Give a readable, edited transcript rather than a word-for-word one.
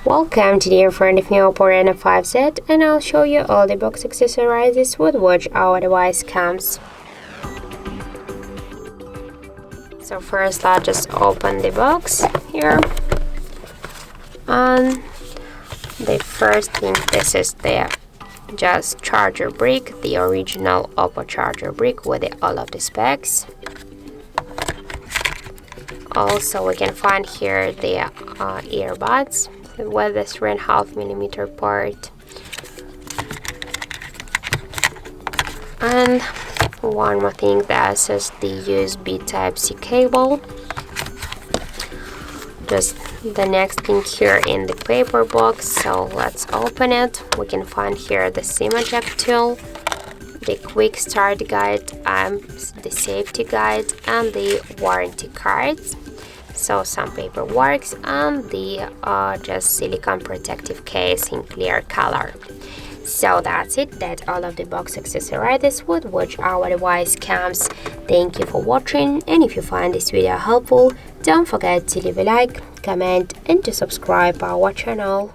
Welcome, today in front of me OPPO Reno 5Z, and I'll show you all the box accessories with which our device comes. So first let's just open the box here, and the first thing, this is the just charger brick, the original OPPO charger brick with all of the specs. Also we can find here the earbuds with this 3.5mm port, and one more thing, that is the USB Type-C cable. Just the next thing here in the paper box, so let's open it. We can find here the SIM eject tool, the quick start guide, the safety guide, and the warranty cards. So some paperwork and the just silicone protective case in clear color. So that's it. That's all of the box accessories with which our device comes. Thank you for watching, and if you find this video helpful, don't forget to leave a like, comment, and to subscribe our channel.